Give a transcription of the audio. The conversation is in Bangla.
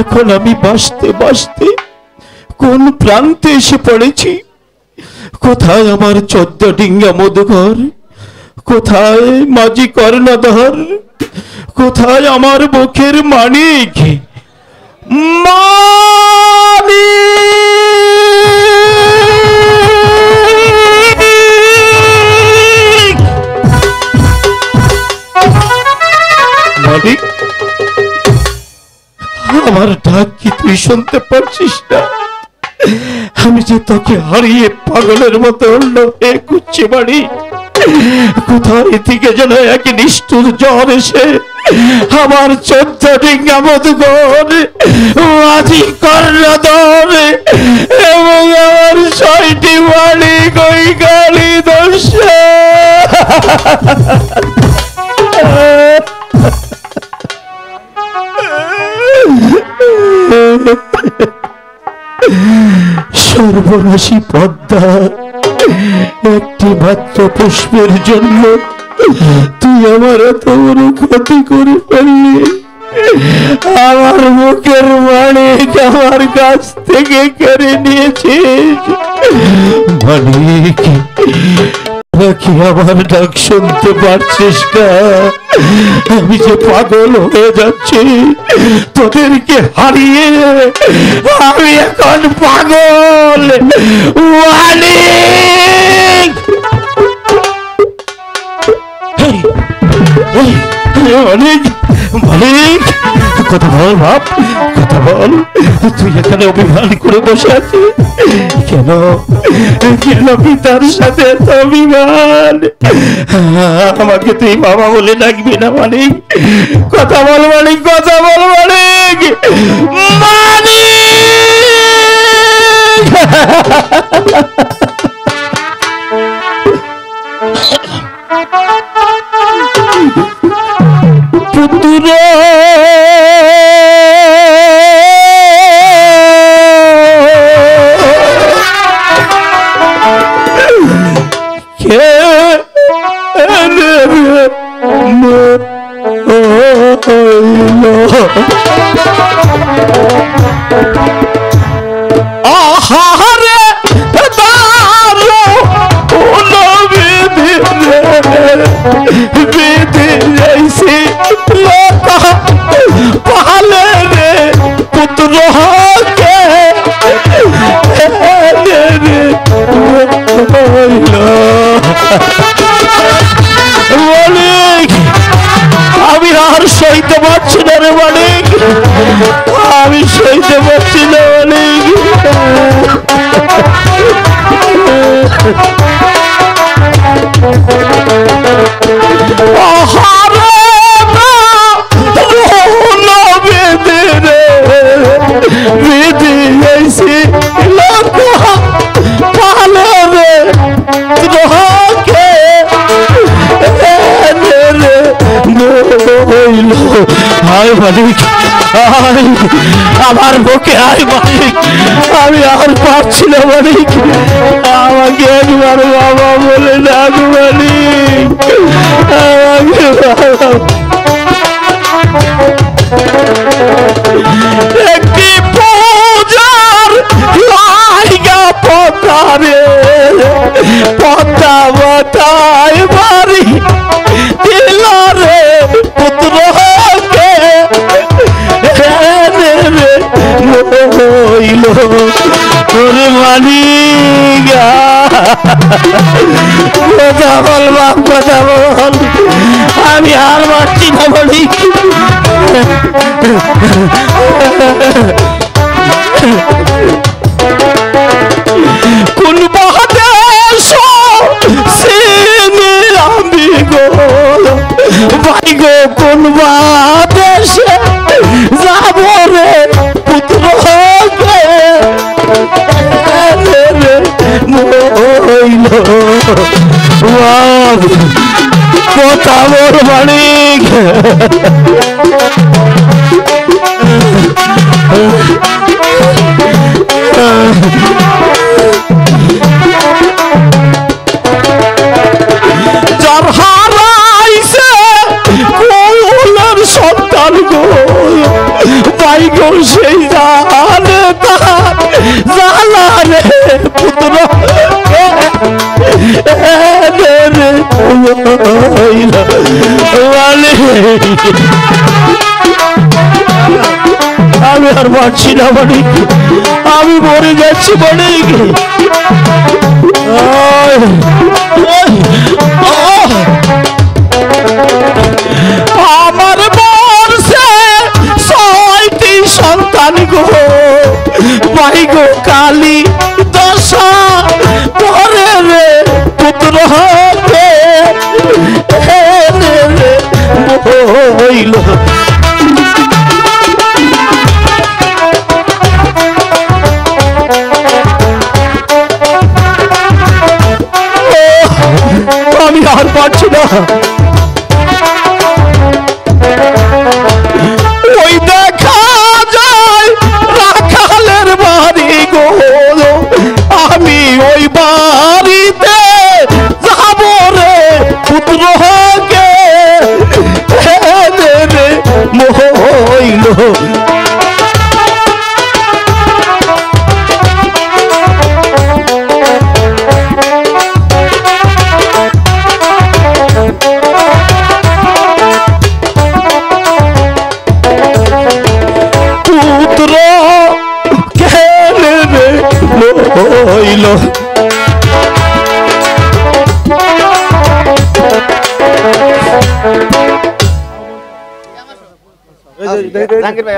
এখন আমি বাঁচতে বাঁচতে কোন প্রান্তে এসে পড়েছি। কোথায় আমার 14 ডিঙ্গা মধুঘর, কোথায় মাঝি কর্ণধর, কোথায় আমার মুখের মানিক মানিক, আমার ডাক কি তুই শুনতে পারছিস না? আমি যে তোকে হারিয়ে পাগলের মতো হয়ে কুচ্ছি বাড়ি, কোথায় থেকে যেন এক নিষ্ঠুর জ্বর এসে আমার 14 ডিঙ্গা মধুঘর, মাঝি কর্ণধর এবং আমার 6টি বাড়ি কই গালি দোষ সর্বনাশী পদ্মা, একটি মাত্র পুষ্পের জন্য তুই আমার এত বড় ক্ষতি করে ফেললি। আমার মুখের মানিক আমার কাছ থেকে কেড়ে নিয়েছিস। মানিক, কি আমার ডাক শুনতে পারছিস না? আমি যে পাগল হয়ে যাচ্ছি তোদেরকে হারিয়ে, আমি এখন পাগল। মানিক, মানিক, মানিক, কথা বল বাপ, কথা বল। তুই এখানে অভিমান করে বসে আছিস কেন? কেন পিতার সাথে এত অভিমান? আমাকে তুই বাবা বলে ডাকবি না মানিক? কথা বল মানিক, কথা বল মানিক। মানিক, পুত্র আহারে দারো বেঁধে যাইছে পালে রে পুত্র কে মানিক, আমি আর সইতে পারছি না রে মানিক, আমি সইতে পারছি না মানিক। আমার বুকে আয় মানিক, আমি আর পারছি না মানিক, আমাকে একবার বাবা বলে ডাক মানিক, আমাকে বাবা। একটি পূজার লাইগা পতারে পতা বতায় বাড়ি দিল রে পুত্র মানিক, কথা বল বাপ, কথা বল, আমি আর পারছি না মানিক। কোন বাদেশ আমি গো ভাই গো, কোন বাদেশে যাব রে পুত্র কথা বল মানিক। যার হারাইছে কোলের সন্তান গো নাই গো সেই জানে তার জালা রে পুত্র আমি আর পারছি না মানিক, আমি মরে যাচ্ছি মানিক। আমার বর্ষে 6টি সন্তান গো ভাই গো কালী দশা পরে রে পুত্র হবে হইল। আমি আর পারছি না। ওই দেখা যায় রাখালের বাড়ি গো, আমি ওই বাড়িতে যাব রে পুত্র গে মহইল। পুত্র কেনে রে হইল। জাহাঙ্গীর ভাই